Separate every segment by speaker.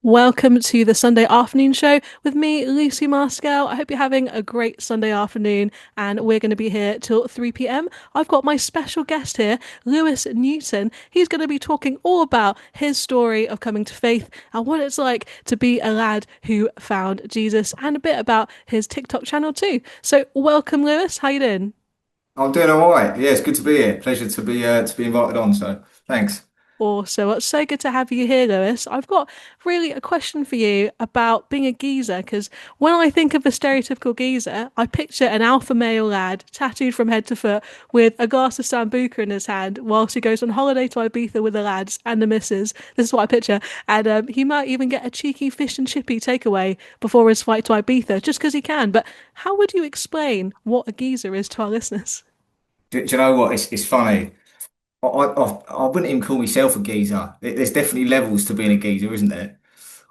Speaker 1: Welcome to the Sunday afternoon show with me, Lucy Marskell. I hope you're having a great Sunday afternoon, and we're going to be here till 3 p.m. I've got my special guest here, Lewis Newton. He's going to be talking all about his story of coming to faith and what it's like to be a lad who found Jesus, and a bit about his TikTok channel too. So, welcome, Lewis. How you doing?
Speaker 2: I'm doing all right. Yeah, it's good to be here. Pleasure to be invited on. So thanks.
Speaker 1: Awesome. Well, it's so good to have you here, Lewis. I've got really a question for you about being a geezer, because when I think of a stereotypical geezer, I picture an alpha male lad tattooed from head to foot with a glass of Sambuca in his hand whilst he goes on holiday to Ibiza with the lads and the missus. This is what I picture. And he might even get a cheeky fish and chippy takeaway before his flight to Ibiza just because he can. But how would you explain what a geezer is to our listeners?
Speaker 2: Do you know what? It's funny. I wouldn't even call myself a geezer. There's definitely levels to being a geezer, isn't there?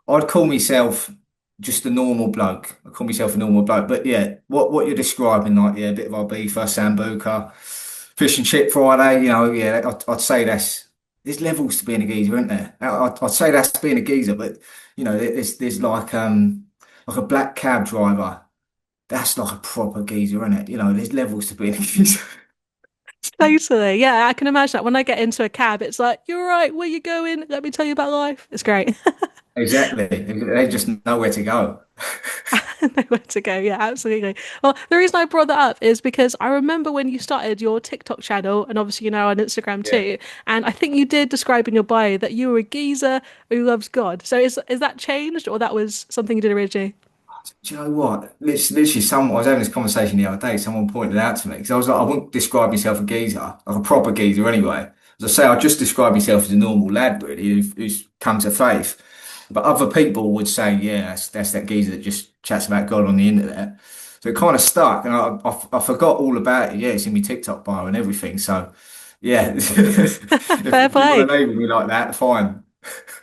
Speaker 2: I'd call myself just a normal bloke. I call myself a normal bloke. But yeah, what you're describing, like yeah, a bit of Ibiza, Sambuca, fish and chip Friday. Yeah, I'd say there's levels to being a geezer, isn't there? I'd say that's being a geezer, but there's like a black cab driver. That's like a proper geezer, isn't it? There's levels to being a geezer.
Speaker 1: Totally. Yeah, I can imagine that when I get into a cab, it's like, you're right, where you going? Let me tell you about life. It's great.
Speaker 2: Exactly. They just know where to go.
Speaker 1: Nowhere to go. Yeah, absolutely. Well, the reason I brought that up is because I remember when you started your TikTok channel, and obviously you're now on Instagram
Speaker 2: Yeah.
Speaker 1: too. And I think you did describe in your bio that you were a geezer who loves God. So is that changed, or that was something you did originally?
Speaker 2: Do you know what? Literally, I was having this conversation the other day. Someone pointed it out to me because I was like, I wouldn't describe myself a geezer, like a proper geezer anyway. As I say, I just describe myself as a normal lad, really, who's come to faith. But other people would say, yeah, that's that geezer that just chats about God on the internet. So it kind of stuck, and I forgot all about it. Yeah, it's in my TikTok bio and everything. So yeah,
Speaker 1: Fair
Speaker 2: if you want
Speaker 1: play.
Speaker 2: to label me like that, fine.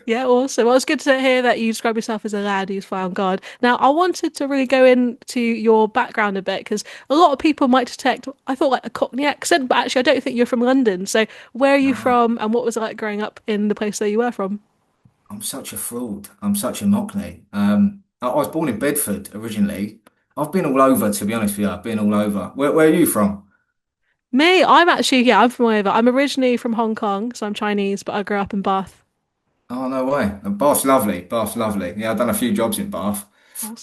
Speaker 1: Yeah, awesome. Well, it's good to hear that you describe yourself as a lad who's found God. Now, I wanted to really go into your background a bit because a lot of people might detect, I thought, like a Cockney accent, but actually, I don't think you're from London. So, where are you from, and what was it like growing up in the place that you were from?
Speaker 2: I'm such a fraud. I'm such a mockney. I was born in Bedford originally. I've been all over, to be honest with you. I've been all over. Where are you from?
Speaker 1: Me, I'm actually, yeah, I'm from over. I'm originally from Hong Kong, so I'm Chinese, but I grew up in Bath.
Speaker 2: Oh, no way. Bath's lovely. Bath's lovely. Yeah, I've done a few jobs in Bath,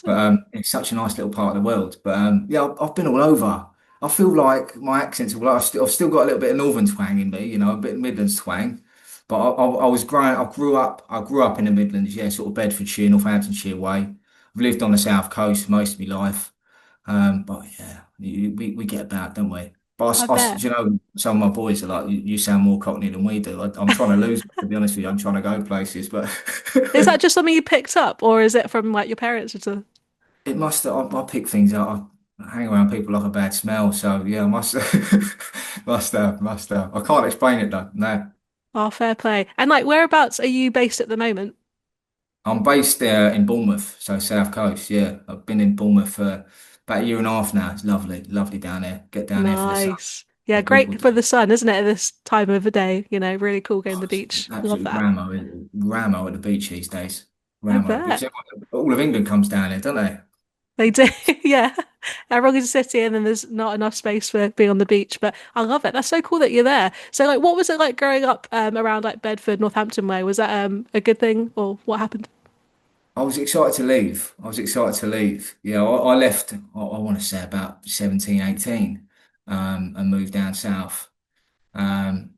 Speaker 2: but
Speaker 1: Awesome.
Speaker 2: it's such a nice little part of the world. But yeah, I've been all over. I feel like my accent's all. I've still got a little bit of Northern twang in me, a bit of Midlands twang. But I was growing. I grew up in the Midlands. Yeah, sort of Bedfordshire, Northamptonshire way. I've lived on the South Coast most of my life. But yeah, we get about, don't we?
Speaker 1: I
Speaker 2: But
Speaker 1: bet.
Speaker 2: some of my boys are like, you sound more Cockney than we do. I'm trying to lose it, to be honest with you. I'm trying to go places, but
Speaker 1: Is that just something you picked up, or is it from like your parents or something?
Speaker 2: it must have, I pick things up. I hang around people like a bad smell. So yeah, I must, must have. I can't explain it though. No,
Speaker 1: Oh, fair play. And like, whereabouts are you based at the moment?
Speaker 2: I'm based there in Bournemouth, so South Coast. Yeah, I've been in Bournemouth for about a year and a half now. It's lovely, lovely down there. Get down there for the sun.
Speaker 1: Nice. Yeah,
Speaker 2: What people
Speaker 1: great
Speaker 2: do.
Speaker 1: for the sun, isn't it, at this time of the day? Really cool going to the
Speaker 2: Oh, it's
Speaker 1: beach. Love
Speaker 2: absolutely
Speaker 1: that.
Speaker 2: Ramo at the beach these days.
Speaker 1: I
Speaker 2: Ramo at the beach.
Speaker 1: bet.
Speaker 2: All of England comes down here, don't they?
Speaker 1: They do. Yeah. Everyone's a city and then there's not enough space for being on the beach. But I love it. That's so cool that you're there. So like what was it like growing up around like Bedford, Northampton way? Was that a good thing or what happened?
Speaker 2: I was excited to leave. I was excited to leave. I left, I want to say about 17, 18, and moved down south. Um,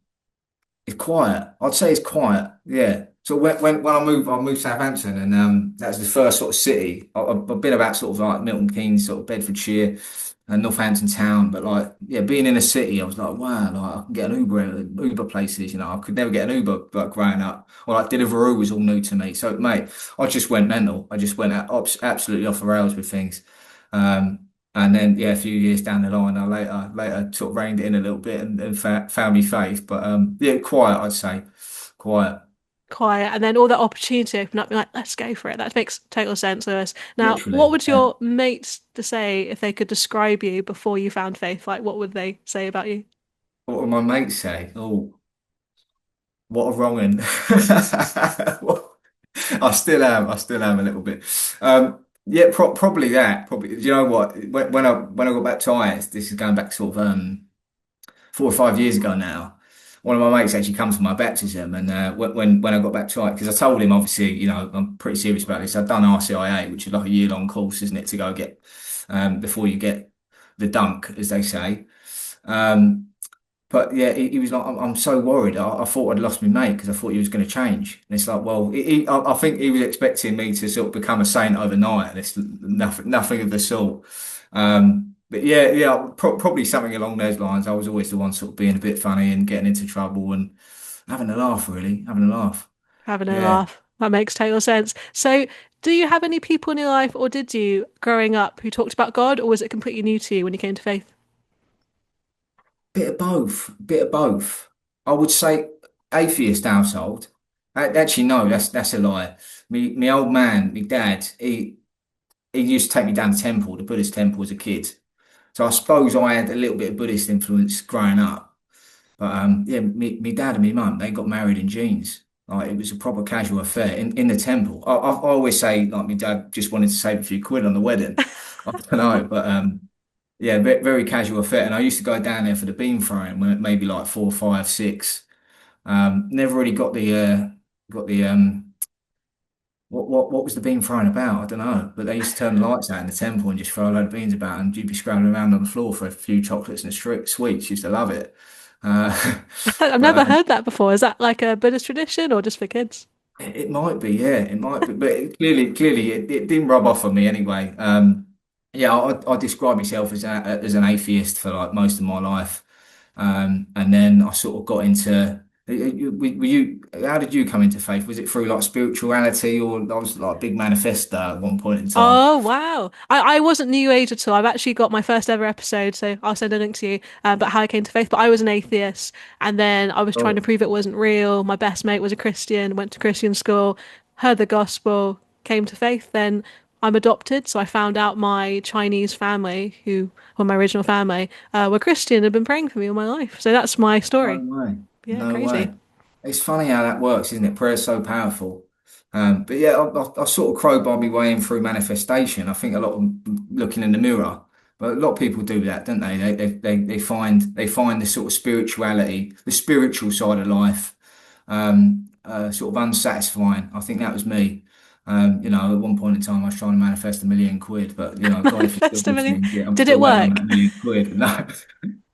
Speaker 2: It's quiet. I'd say it's quiet. Yeah. So when I moved to Southampton, and that was the first sort of city. I've been about sort of like Milton Keynes, sort of Bedfordshire, and Northampton town. But like, yeah, being in a city, I was like, wow, like I can get an Uber places. I could never get an Uber like growing up. Or like Deliveroo was all new to me. So mate, I just went mental. I just went absolutely off the rails with things. Um, and then, yeah, a few years down the line, I later sort of reined it in a little bit and found me faith. But yeah, quiet, I'd say, quiet,
Speaker 1: Quiet and then all that opportunity opened up, you're like, let's go for it. That makes total sense, Lewis. Now, what
Speaker 2: literally.
Speaker 1: would your mates to say if they could describe you before you found faith? Like what would they say about you?
Speaker 2: What would my mates say? Oh, what a wrong'un. I still am. I still am a little bit. Yeah, probably that. Probably. Do you know what? When I got baptized, this is going back sort of 4 or 5 years ago now. One of my mates actually comes to my baptism, and when I got baptized, because I told him obviously, I'm pretty serious about this. I've done RCIA, which is like a year-long course, isn't it, to go get before you get the dunk, as they say. Um, but yeah, he was like, I'm so worried. I thought I'd lost my mate because I thought he was going to change. And it's like, well, I think he was expecting me to sort of become a saint overnight, and it's nothing of the sort. But yeah, probably something along those lines. I was always the one sort of being a bit funny and getting into trouble and having a laugh, really, having a laugh.
Speaker 1: Having a
Speaker 2: Yeah,
Speaker 1: laugh. That makes total sense. So, do you have any people in your life, or did you, growing up, who talked about God, or was it completely new to you when you came to faith?
Speaker 2: bit of both, bit of both. I would say atheist household. Actually, no, that's a lie. Me old man, my dad, he used to take me down the temple, the Buddhist temple as a kid. So I suppose I had a little bit of Buddhist influence growing up. But yeah, me dad and me mum, they got married in jeans. Like it was a proper casual affair in the temple. I always say like my dad just wanted to save a few quid on the wedding. I don't know, but yeah, very casual affair. And I used to go down there for the beam throwing when it maybe like 4, 5, 6. Never really got the what was the beam thrown about? I don't know. But they used to turn the lights out in the temple and just throw a load of beans about, and you'd be scrambling around on the floor for a few chocolates and sweets. Used to love it. Uh,
Speaker 1: I've
Speaker 2: but
Speaker 1: never heard that before. Is that like a Buddhist tradition or just for kids?
Speaker 2: it might be, yeah, it might be. But clearly, it didn't rub off on me anyway. Yeah, I describe myself as an atheist for like most of my life. And then I sort of got into. Were you? How did you come into faith? Was it through like spirituality, or I was like a big manifester at one point in time?
Speaker 1: Oh, wow. I wasn't New Age at all. I've actually got my first ever episode, so I'll send a link to you, about how I came to faith. But I was an atheist, and then I was trying to
Speaker 2: Oh,
Speaker 1: prove it wasn't real. My best mate was a Christian, went to Christian school, heard the gospel, came to faith. Then I'm adopted, so I found out my Chinese family, who were my original family, were Christian and had been praying for me all my life. So that's my
Speaker 2: no
Speaker 1: story.
Speaker 2: way,
Speaker 1: Yeah,
Speaker 2: no
Speaker 1: crazy.
Speaker 2: way. It's funny how that works, isn't it? Prayer's so powerful. But yeah, I sort of crowbar my way in through manifestation. I think a lot of looking in the mirror, but a lot of people do that, don't they? They find the sort of spirituality, the spiritual side of life, sort of unsatisfying. I think that was me. At one point in time, I was trying to manifest 1 million quid, but God, if you're still
Speaker 1: Manifest a million.
Speaker 2: listening, yeah, I'm
Speaker 1: Did
Speaker 2: still
Speaker 1: it
Speaker 2: waiting on
Speaker 1: work?
Speaker 2: that 1 million quid. No,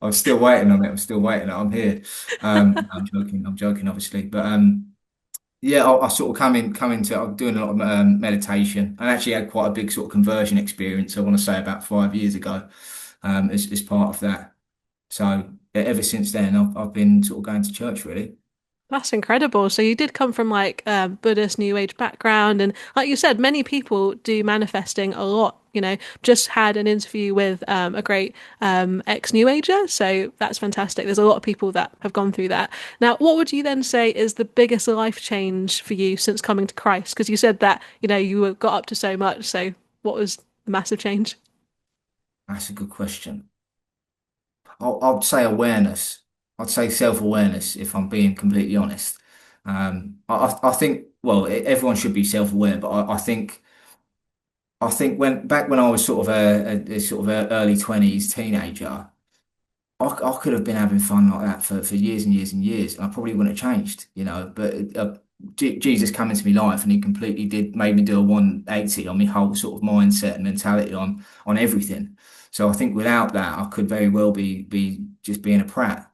Speaker 2: I'm still waiting on it. I'm still waiting. I'm here. No, I'm joking. I'm joking, obviously. But yeah, I sort of come into. I'm doing a lot of meditation. I actually had quite a big sort of conversion experience. I want to say about 5 years ago, as part of that. So yeah, ever since then, I've been sort of going to church really.
Speaker 1: That's incredible. So you did come from like Buddhist New Age background, and like you said, many people do manifesting a lot. Just had an interview with a great ex New Ager, so that's fantastic. There's a lot of people that have gone through that. Now, what would you then say is the biggest life change for you since coming to Christ? Because you said that you got up to so much. So what was the massive change?
Speaker 2: That's a good question. I'd say awareness. I'd say self-awareness, if I'm being completely honest. I think, well, everyone should be self-aware, but I think when I was sort of a sort of a early 20s teenager, I could have been having fun like that for years and years and years, and I probably wouldn't have changed. But Jesus came into my life, and he completely did made me do a 180 on my whole sort of mindset and mentality on everything. So I think without that, I could very well be just being a prat.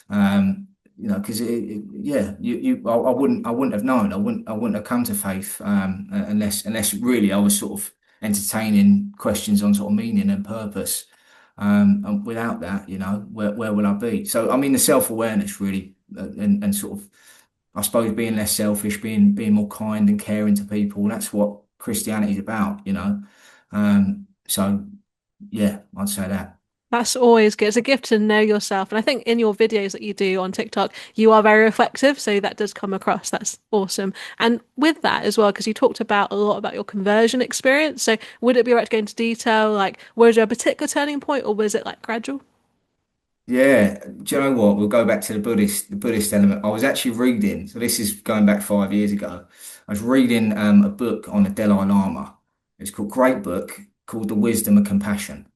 Speaker 2: Because yeah, I wouldn't have known. I wouldn't have come to faith unless really I was sort of entertaining questions on sort of meaning and purpose. And without that, where will I be? So, I mean, the self-awareness really, and sort of, I suppose, being less selfish, being more kind and caring to people. That's what Christianity is about. So, yeah, I'd say that.
Speaker 1: That's always good. It's a gift to know yourself. And I think in your videos that you do on TikTok, you are very reflective. So that does come across. That's awesome. And with that as well, because you talked about a lot about your conversion experience. So would it be right to go into detail? Like, was there a particular turning point or was it like gradual?
Speaker 2: Yeah, do you know what? We'll go back to the Buddhist element. I was actually reading, so this is going back 5 years ago. I was reading a book on the Dalai Lama. It's called great book called The Wisdom of Compassion.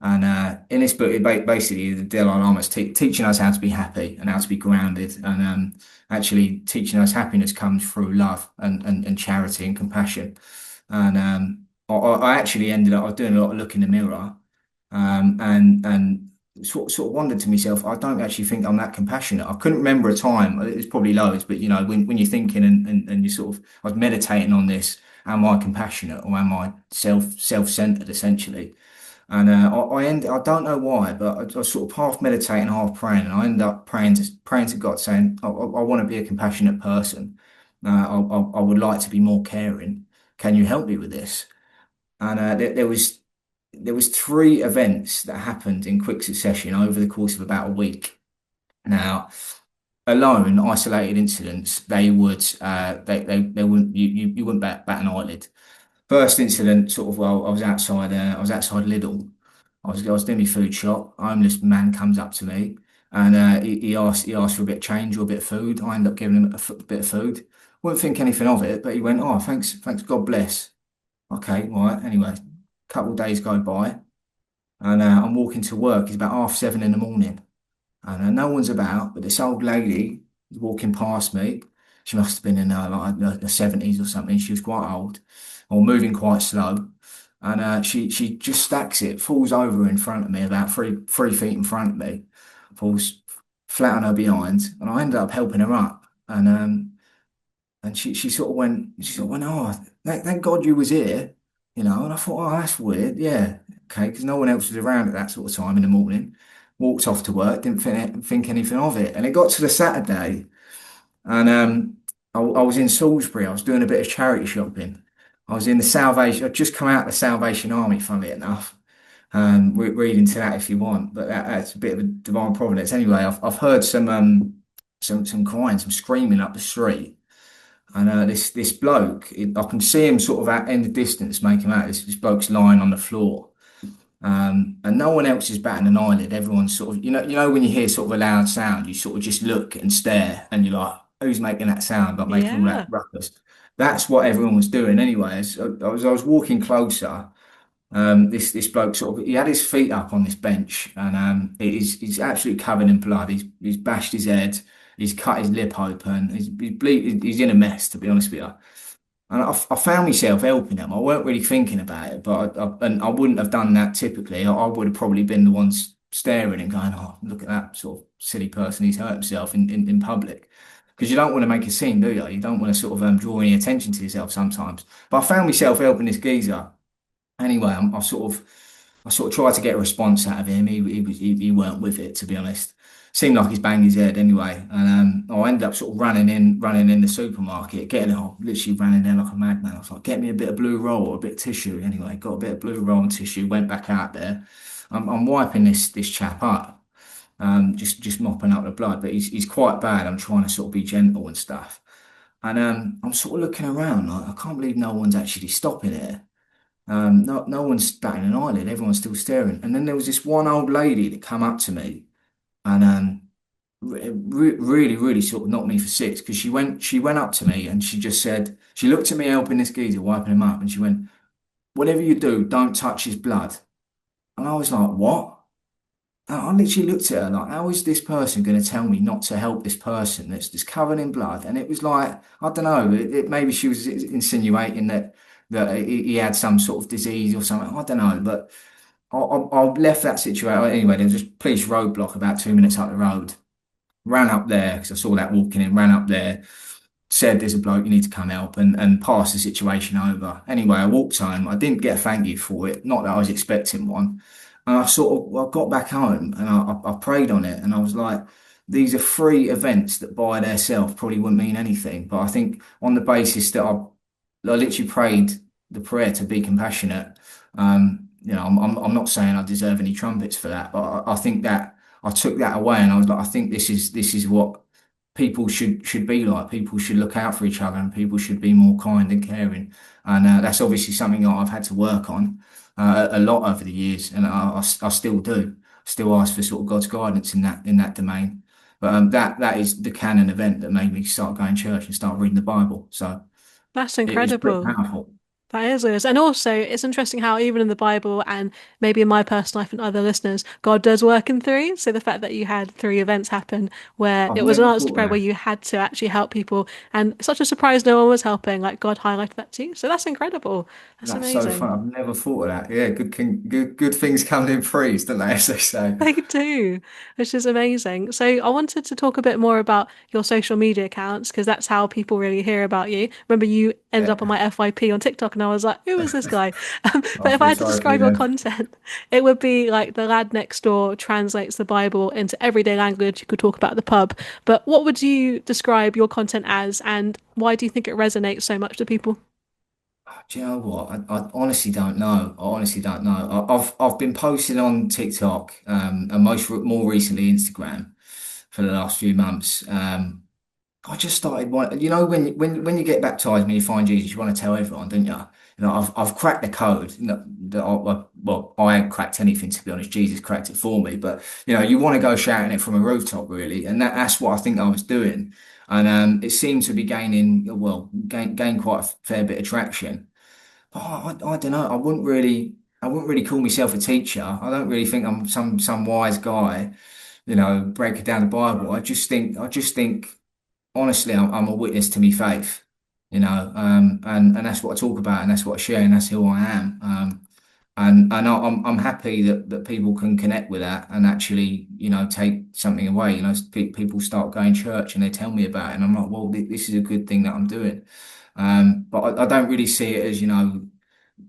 Speaker 2: And in this book, basically the Dalai Lama is teaching us how to be happy and how to be grounded, and actually teaching us happiness comes through love and charity and compassion. And I actually ended up I was doing a lot of look in the mirror, and sort of wondered to myself, I don't actually think I'm that compassionate. I couldn't remember a time. It's probably loads, but when you're thinking and you sort of I was meditating on this. Am I compassionate or am I self-centered essentially? And I don't know why, but I was sort of half meditating, half praying, and I ended up praying to God, saying, I want to be a compassionate person. I would like to be more caring. Can you help me with this? And there was three events that happened in quick succession over the course of about a week. Now, alone, isolated incidents, they wouldn't you wouldn't bat an eyelid. First incident, sort of, well, I was outside Lidl. I was doing my food shop. A homeless man comes up to me, and he asked for a bit of change or a bit of food. I ended up giving him a bit of food. Wouldn't think anything of it, but he went, "Oh, thanks, God bless." Okay, right. Anyway, a couple of days go by, and I'm walking to work. It's about 7:30 in the morning, and no one's about. But this old lady is walking past me. She must have been in like the 70s or something. She was quite old, or moving quite slow. And she just stacks it, falls over in front of me, about three feet in front of me, falls flat on her behind, and I ended up helping her up. And she sort of went, oh, thank God you was here, And I thought, oh, that's weird, yeah, okay, because no one else was around at that sort of time in the morning. Walked off to work, didn't think anything of it, and it got to the Saturday. And I was in Salisbury. I was doing a bit of charity shopping. I was in the Salvation. I'd just come out of the Salvation Army, funnily enough. Read into that if you want, but that's a bit of a divine providence. Anyway, I've heard some crying, some screaming up the street, and this bloke, I can see him sort of in the distance, make him out. This bloke's lying on the floor. And no one else is batting an eyelid. Everyone's sort of, when you hear sort of a loud sound, you sort of just look and stare, and you're like, "Who's making that sound? Like making all that
Speaker 1: Yeah.
Speaker 2: ruckus?" That's what everyone was doing. Anyway, as I was walking closer. This bloke sort of he had his feet up on this bench, and he's absolutely covered in blood. He's bashed his head. He's cut his lip open. He's in a mess, to be honest with you. And I found myself helping him. I weren't really thinking about it, but and I wouldn't have done that typically. I would have probably been the ones staring and going, "Oh, look at that sort of silly person. He's hurt himself in public." Because you don't want to make a scene, do you? You don't want to sort of draw any attention to yourself sometimes. But I found myself helping this geezer. Anyway, I sort of tried to get a response out of him. He weren't with it, to be honest. Seemed like he's banged his head anyway, and I ended up sort of running in the supermarket, literally ran in there like a madman. I was like, "Get me a bit of blue roll or a bit of tissue." Anyway, got a bit of blue roll and tissue. Went back out there. I'm wiping this chap up, just mopping up the blood, but he's quite bad. I'm trying to sort of be gentle and stuff, and I'm sort of looking around like I can't believe no one's actually stopping it. No one's batting an eyelid. Everyone's still staring. And then there was this one old lady that come up to me and really, really sort of knocked me for six because she went up to me and she just said, she looked at me helping this geezer, wiping him up, and she went, "Whatever you do, don't touch his blood." And I was like, "What?" And I literally looked at her like, how is this person going to tell me not to help this person that's just covered in blood? And it was like, I don't know, maybe she was insinuating that he had some sort of disease or something. I don't know, but I left that situation. Anyway, there was this police roadblock about 2 minutes up the road. Ran up there because I saw that walking in, ran up there, said there's a bloke, you need to come help and pass the situation over. Anyway, I walked home. I didn't get a thank you for it, not that I was expecting one. And I got back home and I prayed on it and I was like, these are three events that by themselves probably wouldn't mean anything. But I think on the basis that I literally prayed the prayer to be compassionate. I'm not saying I deserve any trumpets for that, but I think that I took that away and I was like, I think this is what people should be like. People should look out for each other and people should be more kind and caring. And that's obviously something that I've had to work on a lot over the years, and I still do. Still ask for sort of God's guidance in that domain. But that is the canon event that made me start going to church and start reading the Bible. So.
Speaker 1: That's
Speaker 2: It's pretty
Speaker 1: incredible.
Speaker 2: powerful.
Speaker 1: That is, Lewis. And also, it's interesting how even in the Bible and maybe in my personal life and other listeners, God does work in three. So the fact that you had three events happen where
Speaker 2: I've
Speaker 1: it was an
Speaker 2: never
Speaker 1: answer to
Speaker 2: thought of
Speaker 1: prayer where
Speaker 2: that.
Speaker 1: you had to actually help people, and such a surprise no one was helping, like God highlighted that too. So that's incredible. That's
Speaker 2: That's so
Speaker 1: amazing.
Speaker 2: fun. I've never thought of that. Yeah, good things come in threes, don't they? As they say.
Speaker 1: They do, which is amazing. So I wanted to talk a bit more about your social media accounts because that's how people really hear about you. Remember, you ended up on
Speaker 2: Yeah.
Speaker 1: my FYP on TikTok, and I was like, "Who is this guy?"
Speaker 2: I
Speaker 1: But if I
Speaker 2: feel
Speaker 1: had to
Speaker 2: sorry for
Speaker 1: describe
Speaker 2: you
Speaker 1: your
Speaker 2: then.
Speaker 1: content, it would be like the lad next door translates the Bible into everyday language. You could talk about the pub, but what would you describe your content as, and why do you think it resonates so much to people?
Speaker 2: Do you know what? I honestly don't know. I honestly don't know. I've been posting on TikTok, and more recently Instagram for the last few months. I just started one. You know, when you get baptized, when you find Jesus, you want to tell everyone, don't you? You know, I've cracked the code. You know, well, I ain't cracked anything to be honest. Jesus cracked it for me. But you know, you want to go shouting it from a rooftop, really, and that's what I think I was doing. And it seemed to be gain quite a fair bit of traction. I don't know. I wouldn't really call myself a teacher. I don't really think I'm some wise guy, you know, breaking down the Bible. I just think honestly, I'm a witness to my faith, you know, and that's what I talk about, and that's what I share, and that's who I am. I'm happy that people can connect with that and actually, you know, take something away. You know, people start going to church and they tell me about it, and I'm like, well, this is a good thing that I'm doing. But I don't really see it as, you know,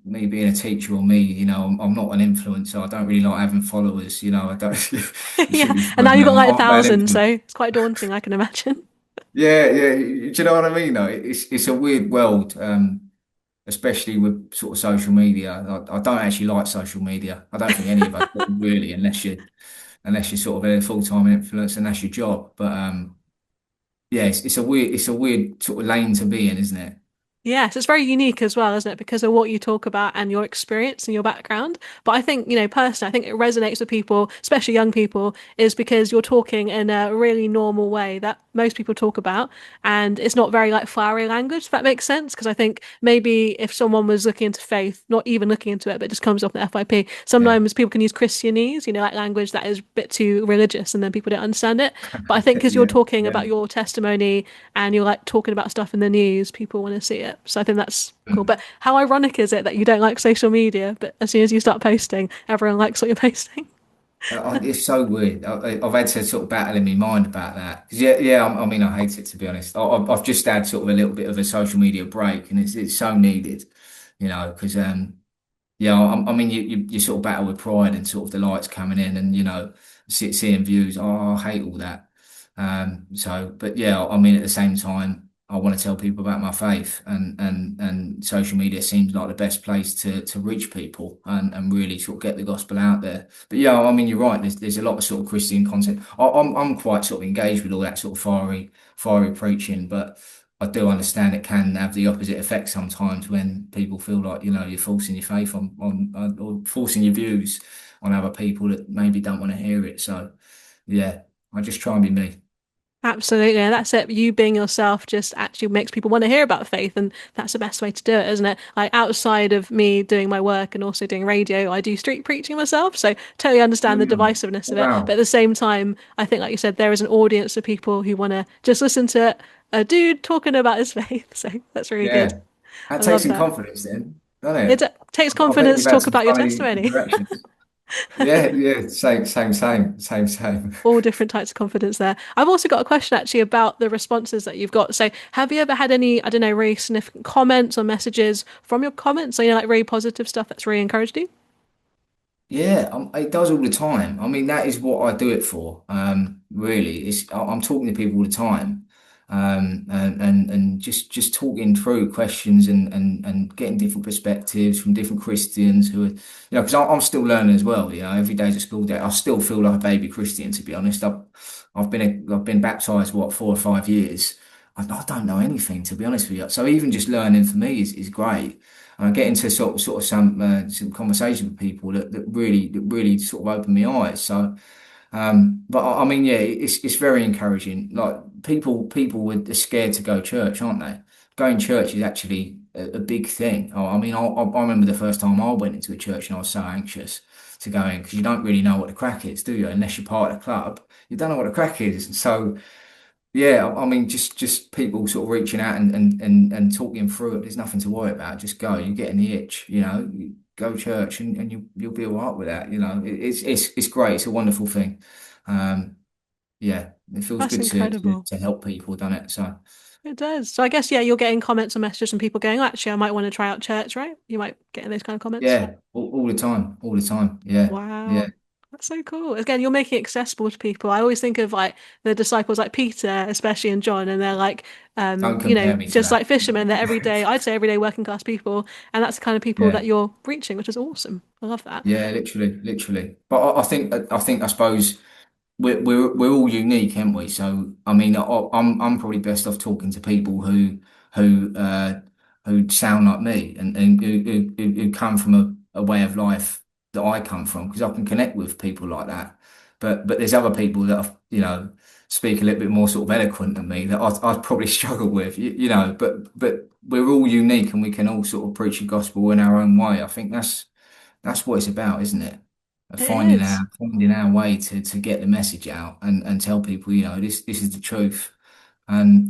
Speaker 2: me being a teacher or me, you know, I'm not an influencer. I don't really like having followers, you know. I don't. You
Speaker 1: Yeah,
Speaker 2: should be
Speaker 1: and now
Speaker 2: funny.
Speaker 1: you've got like a
Speaker 2: I'm a bad
Speaker 1: thousand, so
Speaker 2: influence.
Speaker 1: it's quite daunting, I can imagine.
Speaker 2: Yeah, yeah. Do you know what I mean? Though it's a weird world, especially with sort of social media. I don't actually like social media. I don't think any of us do, really, unless you're sort of a full-time influencer and that's your job. But yeah, it's a weird sort of lane to be in, isn't it?
Speaker 1: Yes, it's very unique as well, isn't it? Because of what you talk about and your experience and your background. But I think, personally, I think it resonates with people, especially young people, is because you're talking in a really normal way that most people talk about. And it's not very like flowery language, if that makes sense. Because I think maybe if someone was looking into faith, not even looking into it, but it just comes off the FIP,
Speaker 2: Yeah,
Speaker 1: sometimes people can use Christianese, like language that is a bit too religious and then people don't understand it. But I think because you're
Speaker 2: yeah,
Speaker 1: talking
Speaker 2: yeah.
Speaker 1: about your testimony and you're like talking about stuff in the news, people want to see it. So I think that's cool. But how ironic is it that you don't like social media, but as soon as you start posting, everyone likes what you're posting?
Speaker 2: It's so weird. I've had to sort of battle in my mind about that. 'Cause yeah. I mean, I hate it to be honest. I've just had sort of a little bit of a social media break, and it's so needed, you know, because yeah, I mean, you sort of battle with pride and sort of the lights coming in, and you know, seeing views. Oh, I hate all that. But yeah, I mean, at the same time, I want to tell people about my faith, and social media seems like the best place to reach people and really sort of get the gospel out there. But yeah, I mean, you're right. There's a lot of sort of Christian content. I'm quite sort of engaged with all that sort of fiery preaching, but. I do understand it can have the opposite effect sometimes when people feel like, you know, you're forcing your faith on or forcing your views on other people that maybe don't want to hear it. So, yeah, I just try and be me.
Speaker 1: Absolutely. And that's it. You being yourself just actually makes people want to hear about faith. And that's the best way to do it, isn't it? Like outside of me doing my work and also doing radio, I do street preaching myself. So totally understand the
Speaker 2: Mm.
Speaker 1: divisiveness of it. But at
Speaker 2: Wow.
Speaker 1: the same time, I think, like you said, there is an audience of people who want to just listen to a dude talking about his faith. So that's really good.
Speaker 2: Yeah. That
Speaker 1: I
Speaker 2: takes
Speaker 1: love
Speaker 2: some
Speaker 1: that.
Speaker 2: confidence then, doesn't
Speaker 1: It
Speaker 2: it?
Speaker 1: takes
Speaker 2: I bet
Speaker 1: confidence
Speaker 2: you've
Speaker 1: to
Speaker 2: had
Speaker 1: talk
Speaker 2: some
Speaker 1: about your
Speaker 2: funny
Speaker 1: testimony.
Speaker 2: interactions. Yeah, yeah, same.
Speaker 1: All different types of confidence there. I've also got a question actually about the responses that you've got. So, have you ever had any, I don't know, really significant comments or messages from your comments? So, like really positive stuff that's really encouraged you?
Speaker 2: Yeah, it does all the time. I mean, that is what I do it for. Really, I'm talking to people all the time, and just talking through questions and getting different perspectives from different Christians who are, you know, because I'm still learning as well. You know, every day's a school day. I still feel like a baby Christian, to be honest. I've been baptized what 4 or 5 years. I don't know anything, to be honest with you. So even just learning for me is great. And I get into sort of some conversation with people that really sort of open my eyes. So, but I mean, yeah, it's very encouraging. Like people are scared to go to church, aren't they? going to church is actually a big thing. I mean, I remember the first time I went into a church and I was so anxious to go in because you don't really know what the crack is, do you? Unless you're part of the club, you don't know what the crack is. So yeah, I mean, just people sort of reaching out and talking through it. There's nothing to worry about. Just go. You're getting the itch, you know. You go to church and you'll be all right with that. You know, it's great. It's a wonderful thing. Um, yeah, it feels
Speaker 1: That's
Speaker 2: good
Speaker 1: incredible.
Speaker 2: to help people, doesn't it? So
Speaker 1: It does. So I guess, yeah, you're getting comments and messages from people going, oh, actually, I might want to try out church, right? You might get those kind of comments.
Speaker 2: yeah, all the time, all the time. Yeah, yeah.
Speaker 1: Wow. That's so cool. Again, you're making it accessible to people. I always think of like the disciples like Peter, especially and John, and they're like
Speaker 2: Don't compare me to
Speaker 1: just like fishermen, they're
Speaker 2: that.
Speaker 1: everyday, I'd say everyday working class people, and that's the kind of people
Speaker 2: Yeah.
Speaker 1: that you're reaching, which is awesome. I love that.
Speaker 2: Yeah, literally, literally. But I suppose we're all unique, aren't we? So I mean, I'm probably best off talking to people who who sound like me and who come from a way of life that I come from because I can connect with people like that. But there's other people that speak a little bit more sort of eloquent than me that I'd probably struggle with, you know. But we're all unique and we can all sort of preach the gospel in our own way. I think that's what it's about, isn't it?
Speaker 1: It
Speaker 2: Finding
Speaker 1: is.
Speaker 2: finding our way to get the message out and tell people, you know, this is the truth and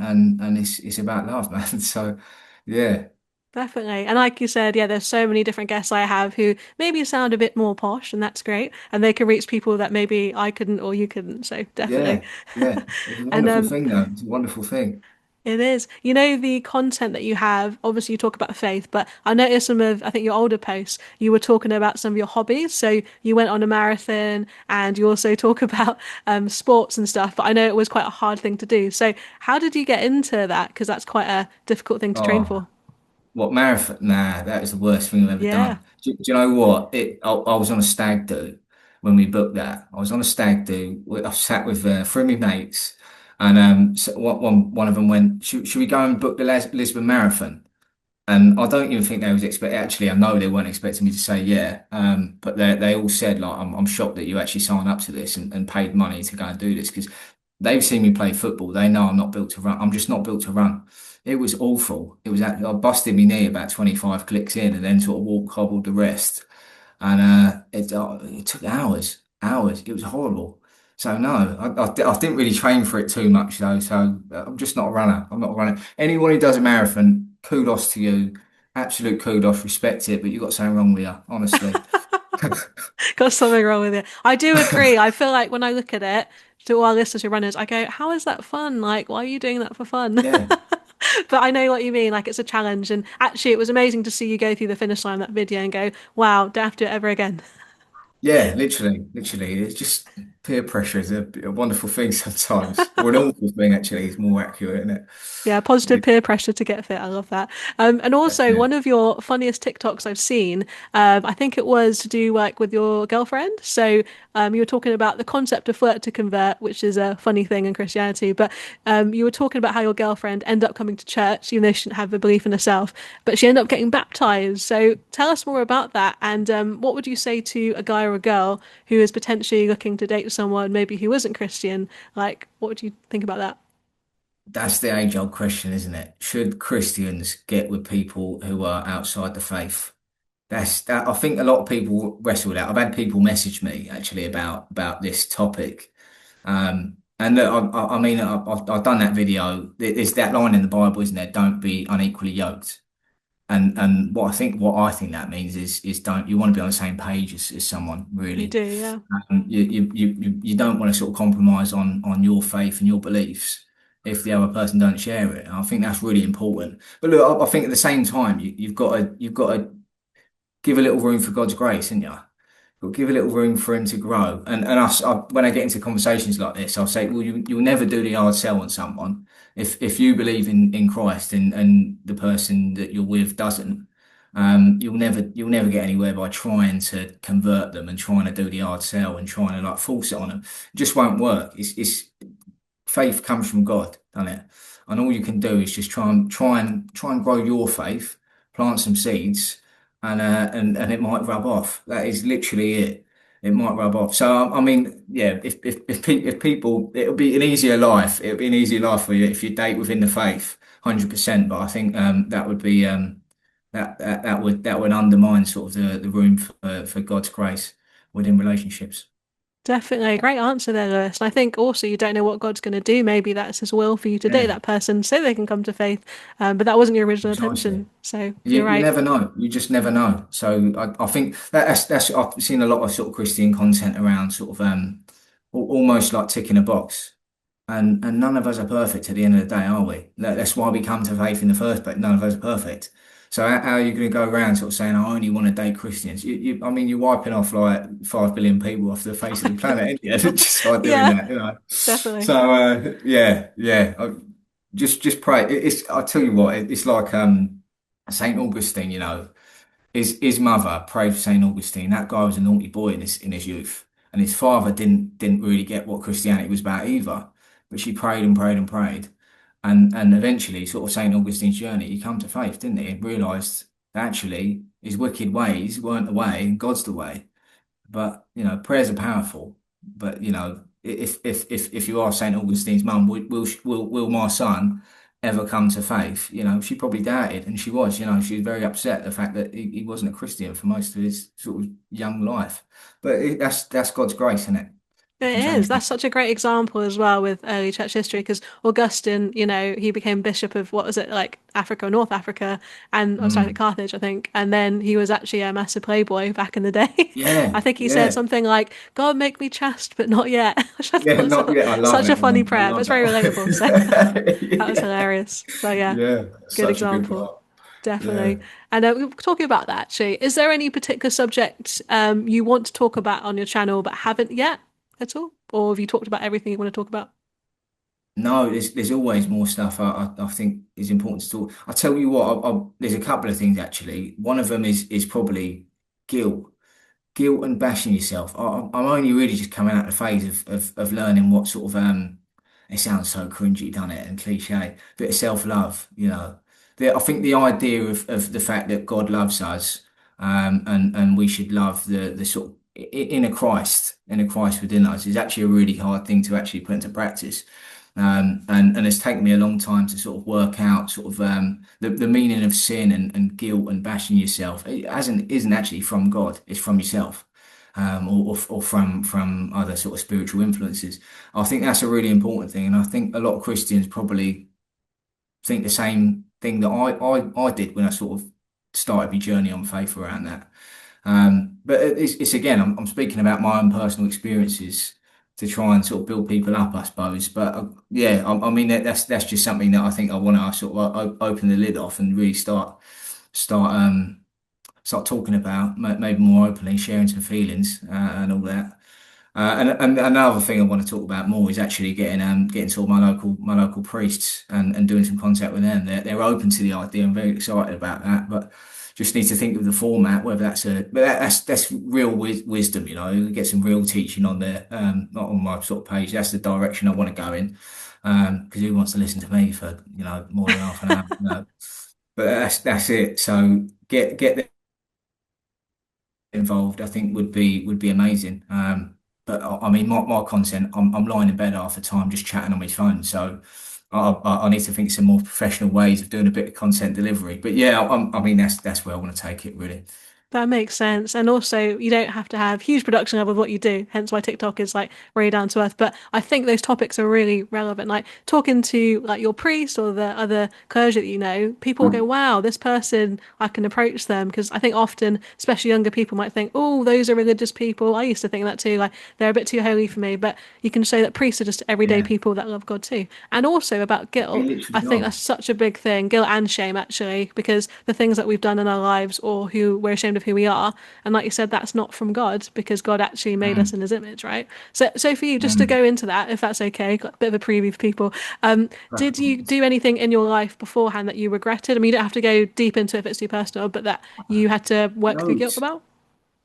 Speaker 2: it's about love, man. So yeah,
Speaker 1: Definitely. And like you said, yeah, there's so many different guests I have who maybe sound a bit more posh, and that's great. And they can reach people that maybe I couldn't or you couldn't. So definitely.
Speaker 2: yeah, yeah. It's a
Speaker 1: And
Speaker 2: wonderful thing though. It's a wonderful thing.
Speaker 1: it is. You know, the content that you have, obviously you talk about faith, but I noticed some of, I think your older posts, you were talking about some of your hobbies. So you went on a marathon and you also talk about sports and stuff, but I know it was quite a hard thing to do. So how did you get into that? Because that's quite a difficult thing to train
Speaker 2: Oh,
Speaker 1: for.
Speaker 2: what marathon? Nah, that is the worst thing I've ever
Speaker 1: Yeah.
Speaker 2: done. Do you know what? I was on a stag do when we booked that. I was on a stag do. I sat with three of my mates, and so one of them went, should we go and book the Lisbon Marathon? And I don't even think they was expect. Actually, I know they weren't expecting me to say yeah. But they all said like, I'm shocked that you actually signed up to this and paid money to go and do this because they've seen me play football. They know I'm not built to run. I'm just not built to run. It was awful. I busted my knee about 25 clicks in and then sort of walk hobbled the rest. And it took hours, hours. It was horrible. So no, I didn't really train for it too much though. So I'm just not a runner. I'm not a runner. Anyone who does a marathon, kudos to you. Absolute kudos, respect it. But you've got something wrong with you, honestly.
Speaker 1: Got something wrong with it. I do agree. I feel like when I look at it, to all our listeners who are runners, I go, how is that fun? Like, why are you doing that for fun?
Speaker 2: Yeah,
Speaker 1: But I know what you mean. Like, it's a challenge. And actually, it was amazing to see you go through the finish line of that video and go, wow, don't have to do it ever again.
Speaker 2: yeah, literally, literally. It's just peer pressure is a wonderful thing sometimes, or an awful thing actually. Is more accurate, isn't it?
Speaker 1: Yeah, positive peer pressure to get fit. I love that. And also,
Speaker 2: Yeah.
Speaker 1: one of your funniest TikToks I've seen, I think it was to do like with your girlfriend. So you were talking about the concept of flirt to convert, which is a funny thing in Christianity. But you were talking about how your girlfriend ended up coming to church, even though she didn't have a belief in herself, but she ended up getting baptized. So tell us more about that. And what would you say to a guy or a girl who is potentially looking to date someone maybe who isn't Christian? Like, what would you think about that?
Speaker 2: That's the age-old question, isn't it? Should Christians get with people who are outside the faith? That's that. I think a lot of people wrestle with that. I've had people message me actually about this topic. And look, I mean, I've done that video. There's that line in the Bible, isn't there? Don't be unequally yoked. And what I think that means is don't you want to be on the same page as someone
Speaker 1: You
Speaker 2: really.
Speaker 1: do, yeah.
Speaker 2: You don't want to sort of compromise on your faith and your beliefs if the other person don't share it. And I think that's really important. But look, I think at the same time you've got to give a little room for God's grace, haven't you? But give a little room for him to grow. When I get into conversations like this, I'll say, well, you'll never do the hard sell on someone. If you believe in Christ and the person that you're with doesn't, you'll never get anywhere by trying to convert them and trying to do the hard sell and trying to like force it on them. It just won't work. It's faith comes from God, doesn't it? And all you can do is just try and grow your faith, plant some seeds, and it might rub off. That is literally it. It might rub off. So I mean, yeah, if people, it'll be an easier life. It'll be an easier life for you if you date within the faith. 100%. But I think that would be that would undermine sort of the room for God's grace within relationships.
Speaker 1: Definitely a great answer there, Lewis. And I think also you don't know what God's going to do. Maybe that's His will for you to date
Speaker 2: Yeah,
Speaker 1: that person so they can come to faith. But that wasn't your original
Speaker 2: precisely.
Speaker 1: intention. So
Speaker 2: You
Speaker 1: you're
Speaker 2: you
Speaker 1: right.
Speaker 2: never know. You just never know. So I think that's I've seen a lot of sort of Christian content around sort of almost like ticking a box. And none of us are perfect at the end of the day, are we? That's why we come to faith in the first place. None of us are perfect. So how are you going to go around sort of saying, I only want to date Christians? I mean, you're wiping off like 5 billion people off the face of the planet, aren't you? Just by doing
Speaker 1: Yeah,
Speaker 2: that, you know.
Speaker 1: definitely.
Speaker 2: So yeah, yeah. Just pray. It's I tell you what, it's like Saint Augustine, you know. His mother prayed for Saint Augustine. That guy was a naughty boy in his youth, and his father didn't really get what Christianity was about either. But she prayed and prayed and prayed, and eventually, sort of Saint Augustine's journey, he come to faith, didn't he? And realised that actually his wicked ways weren't the way, and God's the way. But you know, prayers are powerful. But you know, if you are Saint Augustine's mum, will my son ever come to faith? You know, she probably doubted, and she was. You know, she was very upset the fact that he wasn't a Christian for most of his sort of young life. But that's God's grace, isn't it? It
Speaker 1: It
Speaker 2: can
Speaker 1: is.
Speaker 2: change
Speaker 1: That's
Speaker 2: things.
Speaker 1: such a great example as well with early church history because Augustine, he became bishop of what was it, like Africa or North Africa, and I'm sorry,
Speaker 2: Mm.
Speaker 1: Carthage, I think. And then he was actually a massive playboy back in the day. I
Speaker 2: Yeah,
Speaker 1: think he said
Speaker 2: yeah,
Speaker 1: something like, God, make me chaste, but not yet, which I
Speaker 2: yeah.
Speaker 1: thought was
Speaker 2: Not yet. I love
Speaker 1: such a
Speaker 2: it,
Speaker 1: funny
Speaker 2: man. I
Speaker 1: prayer, but
Speaker 2: love
Speaker 1: it's very relatable. So that was
Speaker 2: that.
Speaker 1: hilarious. So yeah,
Speaker 2: Yeah,
Speaker 1: good
Speaker 2: such a good
Speaker 1: example.
Speaker 2: part. Yeah.
Speaker 1: Definitely. And we were talking about that actually. Is there any particular subject you want to talk about on your channel but haven't yet at all? Or have you talked about everything you want to talk about?
Speaker 2: No, there's always more stuff I think is important to talk. I tell you what, there's a couple of things actually. One of them is probably guilt, guilt and bashing yourself. I'm only really just coming out of the phase of learning what sort of it sounds so cringy, doesn't it, and cliche, bit of self-love, you know. I think the idea of the fact that God loves us, and we should love the sort of inner Christ within us is actually a really hard thing to actually put into practice. And it's taken me a long time to sort of work out sort of the meaning of sin and guilt and bashing yourself. It isn't actually from God, it's from yourself. Or from other sort of spiritual influences. I think that's a really important thing, and I think a lot of Christians probably think the same thing that I did when I sort of started my journey on faith around that. But it's again, I'm speaking about my own personal experiences to try and sort of build people up, I suppose. But yeah, I mean that's just something that I think I want to sort of open the lid off and really start talking about, maybe more openly, sharing some feelings and all that. And another thing I want to talk about more is actually getting to my local priests and doing some contact with them. They're open to the idea. I'm very excited about that, but just need to think of the format, whether that's real wisdom, you know, get some real teaching on there, not on my sort of page. That's the direction I want to go in. Because who wants to listen to me for, more than half an hour? No. But that's it. So get involved, I think would be amazing. But I mean, my content, I'm lying in bed half the time just chatting on my phone. So I need to think some more professional ways of doing a bit of content delivery. But yeah, I mean, that's where I want to take it really.
Speaker 1: That makes sense. And also, you don't have to have huge production level of what you do, hence why TikTok is like really down to earth. But I think those topics are really relevant. Like talking to like your priest or the other clergy that you know, people will go, wow, this person, I can approach them. Because I think often, especially younger people might think, oh, those are religious people. I used to think that too. Like they're a bit too holy for me. But you can show that priests are just everyday
Speaker 2: Yeah,
Speaker 1: people that love God too. And also about
Speaker 2: they
Speaker 1: guilt, I
Speaker 2: literally
Speaker 1: think
Speaker 2: are.
Speaker 1: that's such a big thing, guilt and shame actually, because the things that we've done in our lives or who we're ashamed of who we are. And like you said, that's not from God because God actually made us
Speaker 2: Mm,
Speaker 1: in his image, right? So for you, just to
Speaker 2: mm.
Speaker 1: go into that, if that's okay, got a bit of a preview for people. Did you
Speaker 2: Right.
Speaker 1: do anything in your life beforehand that you regretted? I mean, you don't have to go deep into it if it's too personal, but that you had to work through guilt
Speaker 2: Loads.
Speaker 1: about?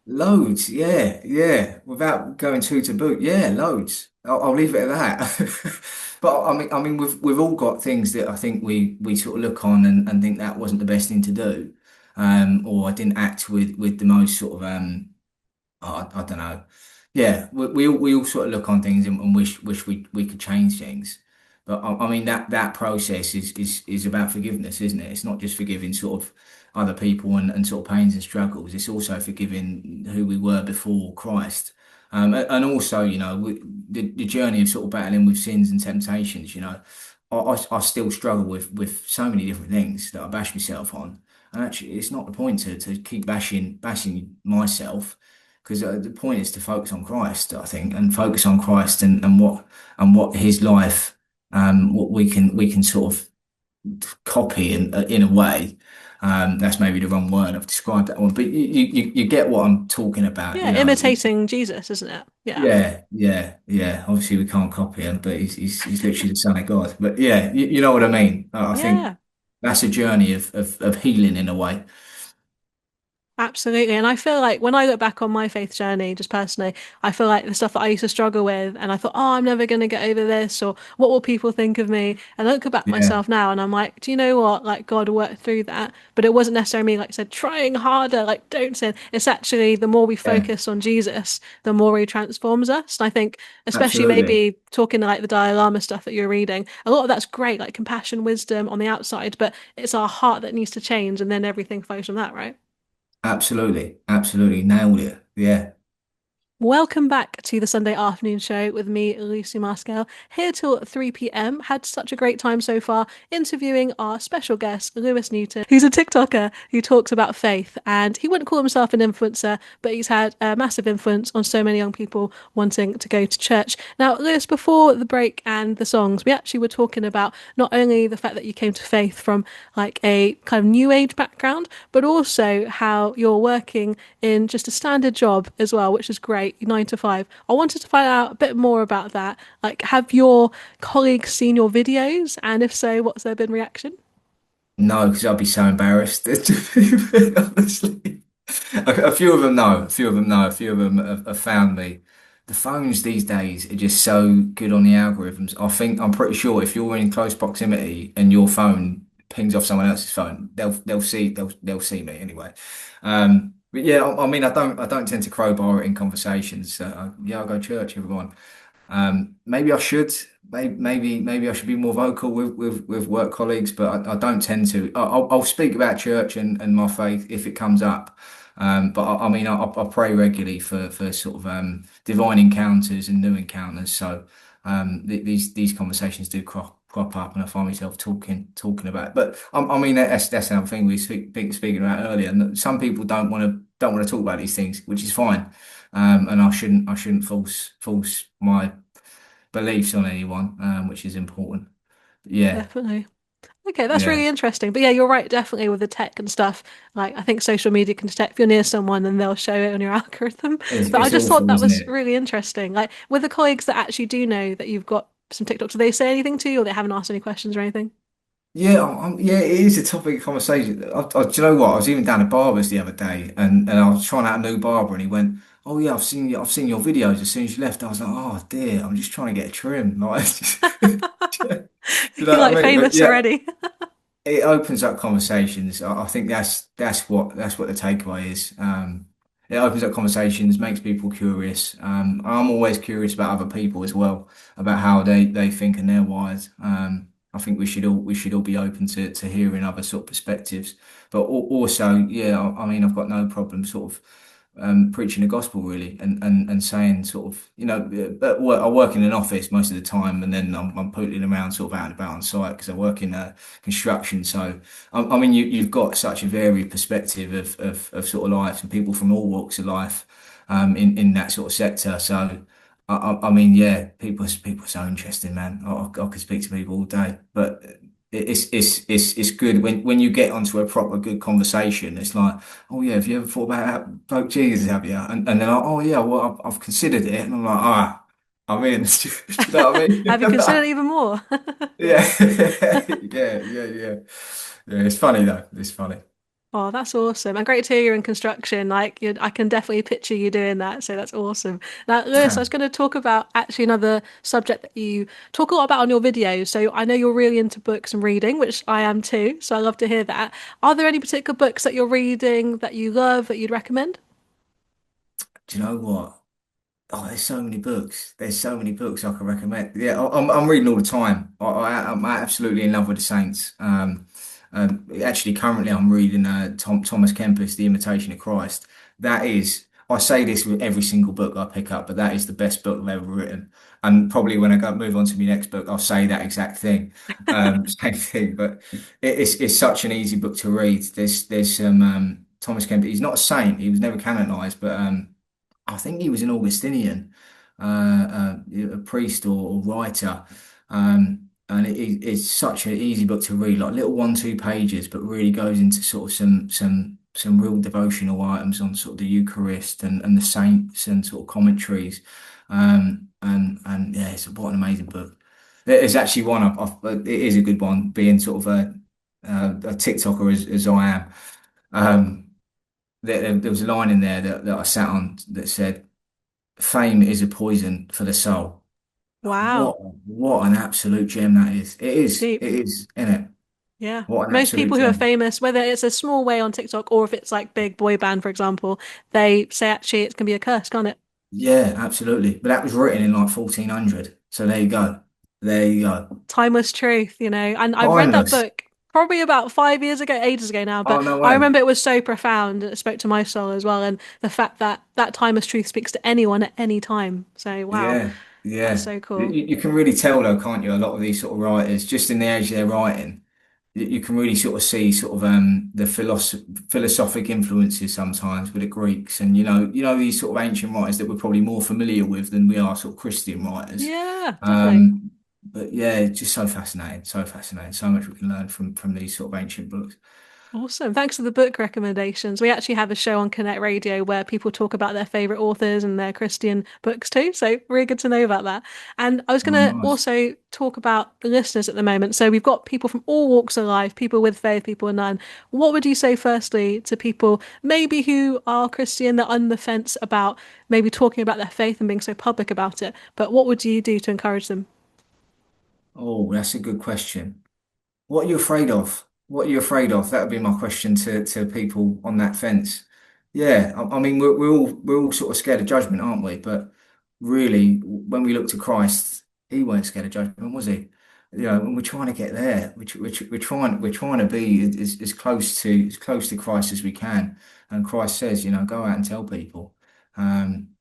Speaker 2: Loads, yeah, yeah. Without going too to boot, yeah, loads. I'll leave it at that. But I mean, we've all got things that I think we sort of look on and think that wasn't the best thing to do, or I didn't act with the most sort of I don't know. Yeah, we all sort of look on things and wish we could change things. But I mean that process is about forgiveness, isn't it? It's not just forgiving sort of other people and sort of pains and struggles. It's also forgiving who we were before Christ. And also, the journey of sort of battling with sins and temptations, I still struggle with so many different things that I bash myself on. And actually, it's not the point to keep bashing myself, because the point is to focus on Christ, I think, and focus on Christ and what his life, what we can sort of copy in a way. That's maybe the wrong word. I've described that one, but you get what I'm talking about.
Speaker 1: Yeah, imitating Jesus, isn't it? Yeah.
Speaker 2: Yeah, yeah, yeah. Obviously, we can't copy him, but he's literally the son of God. But yeah, you know what I mean. I think
Speaker 1: Yeah.
Speaker 2: that's a journey of healing in a way.
Speaker 1: Absolutely. And I feel like when I look back on my faith journey, just personally, I feel like the stuff that I used to struggle with, and I thought, oh, I'm never going to get over this, or what will people think of me? And I look back
Speaker 2: Yeah,
Speaker 1: myself now and I'm like, do you know what? Like, God worked through that. But it wasn't necessarily me, like I said, trying harder, like, don't sin. It's actually the more we
Speaker 2: yeah,
Speaker 1: focus on Jesus, the more he transforms us. And I think, especially
Speaker 2: absolutely,
Speaker 1: maybe talking like the Dalai Lama stuff that you're reading, a lot of that's great, like compassion, wisdom on the outside, but it's our heart that needs to change, and then everything flows from that, right?
Speaker 2: absolutely, absolutely nailed it. Yeah.
Speaker 1: Welcome back to the Sunday afternoon show with me, Lucy Marskell, here till 3 p.m. Had such a great time so far interviewing our special guest, Lewis Newton, who's a TikToker who talks about faith. And he wouldn't call himself an influencer, but he's had a massive influence on so many young people wanting to go to church. Now, Lewis, before the break and the songs, we actually were talking about not only the fact that you came to faith from like a kind of new age background, but also how you're working in just a standard job as well, which is great, 9 to 5. I wanted to find out a bit more about that. Like, have your colleagues seen your videos? And if so, what's their been reaction?
Speaker 2: No, because I'd be so embarrassed. Honestly, a few of them know. A few of them know. A few of them have found me. The phones these days are just so good on the algorithms. I'm pretty sure if you're in close proximity and your phone pings off someone else's phone, they'll see me anyway. But yeah, I mean, I don't tend to crowbar it in conversations. So, yeah, I'll go to church, everyone. Maybe I should. Maybe I should be more vocal with work colleagues, but I don't tend to. I'll speak about church and my faith if it comes up. But I mean, I pray regularly for sort of divine encounters and new encounters. So these conversations do crop up, and I find myself talking about it. But I mean, that's another thing we speaking about earlier. And some people don't want to talk about these things, which is fine. And I shouldn't force my beliefs on anyone, which is important. Yeah,
Speaker 1: Definitely. Okay, that's
Speaker 2: yeah,
Speaker 1: really interesting. But yeah, you're right, definitely with the tech and stuff. Like, I think social media can detect if you're near someone and they'll show it on your algorithm.
Speaker 2: it's,
Speaker 1: But I
Speaker 2: it's
Speaker 1: just thought
Speaker 2: awful,
Speaker 1: that
Speaker 2: isn't
Speaker 1: was
Speaker 2: it?
Speaker 1: really interesting. Like, with the colleagues that actually do know that you've got some TikTok, do they say anything to you or they haven't asked any questions or anything?
Speaker 2: Yeah, yeah, it is a topic of conversation. Do you know what? I was even down at Barber's the other day, and I was trying out a new barber, and he went, "Oh yeah, I've seen your videos as soon as you left." I was like, "Oh dear, I'm just trying to get a trim." Like, do you know
Speaker 1: You're
Speaker 2: what
Speaker 1: like
Speaker 2: I mean? But
Speaker 1: famous
Speaker 2: yeah,
Speaker 1: already.
Speaker 2: it opens up conversations. I think that's what the takeaway is. It opens up conversations, makes people curious. I'm always curious about other people as well, about how they think and their wires. I think we should all be open to hearing other sort of perspectives, but also, yeah, I mean, I've got no problem sort of preaching the gospel really, and saying sort of, I work in an office most of the time, and then I'm pootling around sort of out and about on site because I work in construction. So I mean, you've got such a varied perspective of sort of life and people from all walks of life, in that sort of sector. So I mean, yeah, people are so interesting, man. I could speak to people all day, but it's good when you get onto a proper good conversation. It's like, oh yeah, have you ever thought about broke Jesus, have you? And they're like, oh yeah, well I've considered it, and I'm like, I'm in. Do you know what I mean?
Speaker 1: Have you considered even more?
Speaker 2: Yeah, yeah, yeah, yeah. Yeah, it's funny though. It's funny.
Speaker 1: Oh, that's awesome. And great to hear you're in construction. Like, I can definitely picture you doing that. So that's awesome. Now, Lewis, I was going to talk about actually another subject that you talk a lot about on your videos. So I know you're really into books and reading, which I am too. So I love to hear that. Are there any particular books that you're reading that you love that you'd recommend?
Speaker 2: Do you know what? Oh, there's so many books. There's so many books I can recommend. Yeah, I'm reading all the time. I'm absolutely in love with the saints. Actually, currently I'm reading Thomas Kempis, The Imitation of Christ. That is, I say this with every single book I pick up, but that is the best book I've ever written. And probably when I go move on to my next book, I'll say that exact thing. Same thing. But it's such an easy book to read. There's some Thomas Kempis. He's not a saint. He was never canonized, but I think he was an Augustinian, a priest or writer, and it's such an easy book to read, like little 1, 2 pages, but really goes into sort of some real devotional items on sort of the Eucharist and the saints and sort of commentaries, and yeah, it's what an amazing book. There's actually one it is a good one, being sort of a TikToker as I am. Um, there was a line in there that I sat on that said, "Fame is a poison for the soul."
Speaker 1: Wow.
Speaker 2: What an absolute gem that is.
Speaker 1: Deep.
Speaker 2: It is, isn't it?
Speaker 1: Yeah.
Speaker 2: What an
Speaker 1: Most
Speaker 2: absolute
Speaker 1: people who are
Speaker 2: gem.
Speaker 1: famous, whether it's a small way on TikTok or if it's like big boy band, for example, they say actually it can be a curse, can't it?
Speaker 2: Yeah, absolutely. But that was written in like 1400. So there you go. There you go.
Speaker 1: Timeless truth, you know. And I've read that
Speaker 2: Timeless.
Speaker 1: book probably about 5 years ago, ages ago now,
Speaker 2: Oh,
Speaker 1: but
Speaker 2: no
Speaker 1: I
Speaker 2: way.
Speaker 1: remember it was so profound. It spoke to my soul as well. And the fact that that timeless truth speaks to anyone at any time. So, wow,
Speaker 2: Yeah,
Speaker 1: that's
Speaker 2: yeah.
Speaker 1: so cool.
Speaker 2: You can really tell though, can't you? A lot of these sort of writers, just in the age they're writing, you can really sort of see sort of the philosophic influences sometimes with the Greeks, and these sort of ancient writers that we're probably more familiar with than we are sort of Christian writers.
Speaker 1: Yeah, definitely.
Speaker 2: But yeah, it's just so fascinating, so fascinating. So much we can learn from these sort of ancient books.
Speaker 1: Awesome. Thanks for the book recommendations. We actually have a show on Connect Radio where people talk about their favorite authors and their Christian books too. So, really good to know about that. And I was going
Speaker 2: Oh,
Speaker 1: to
Speaker 2: nice.
Speaker 1: also talk about the listeners at the moment. So, we've got people from all walks of life, people with faith, people with none. What would you say, firstly, to people maybe who are Christian, they're on the fence about maybe talking about their faith and being so public about it? But what would you do to encourage them?
Speaker 2: Oh, that's a good question. What are you afraid of? What are you afraid of? That would be my question to people on that fence. Yeah, I mean, we're all sort of scared of judgment, aren't we? But really, when we look to Christ, he weren't scared of judgment, was he? And we're trying to get there. We're trying to be as close to Christ as we can. And Christ says, go out and tell people.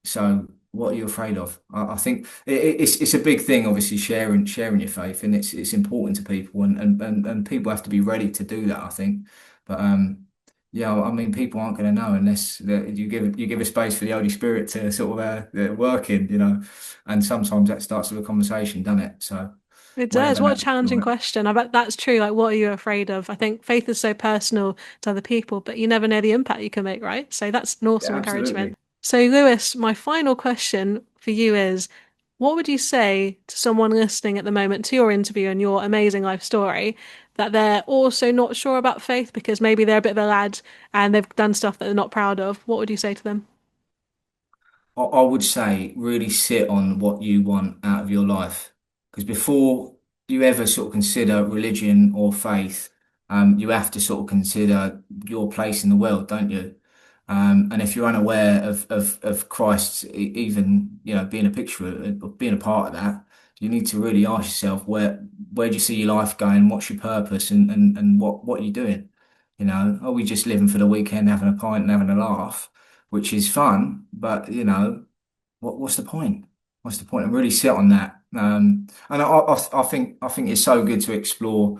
Speaker 2: So what are you afraid of? I think it's a big thing, obviously, sharing your faith, and it's important to people, and people have to be ready to do that, I think. But yeah, I mean, people aren't going to know unless you give a space for the Holy Spirit to sort of work in, and sometimes that starts with a conversation, doesn't it? So
Speaker 1: It does.
Speaker 2: whatever
Speaker 1: What a
Speaker 2: that looks
Speaker 1: challenging
Speaker 2: like.
Speaker 1: question. I bet that's true. Like, what are you afraid of? I think faith is so personal to other people, but you never know the impact you can make, right? So that's an awesome
Speaker 2: Yeah,
Speaker 1: encouragement.
Speaker 2: absolutely.
Speaker 1: So, Lewis, my final question for you is, what would you say to someone listening at the moment to your interview and your amazing life story that they're also not sure about faith because maybe they're a bit of a lad and they've done stuff that they're not proud of? What would you say to them?
Speaker 2: I would say really sit on what you want out of your life. Because before you ever sort of consider religion or faith, you have to sort of consider your place in the world, don't you? And if you're unaware of Christ, even being a picture of being a part of that, you need to really ask yourself where do you see your life going? What's your purpose, and what are you doing? Are we just living for the weekend, having a pint and having a laugh? Which is fun, but what's the point? What's the point? And really sit on that. And I think it's so good to explore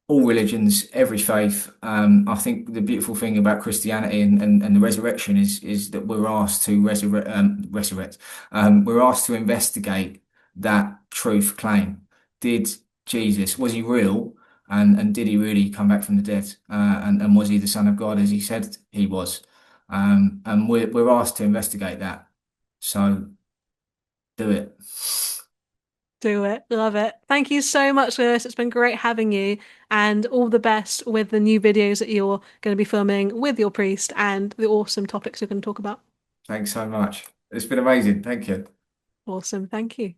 Speaker 2: all religions, every faith. I think the beautiful thing about Christianity and the resurrection is that we're asked to resurrect. We're asked to investigate that truth claim. Did Jesus, was he real? And did he really come back from the dead? And was he the Son of God as he said he was? And we're asked to investigate that. So do it.
Speaker 1: Do it. Love it. Thank you so much, Lewis. It's been great having you, and all the best with the new videos that you're going to be filming with your priest and the awesome topics you're going to talk about.
Speaker 2: Thanks so much. It's been amazing. Thank you.
Speaker 1: Awesome. Thank you.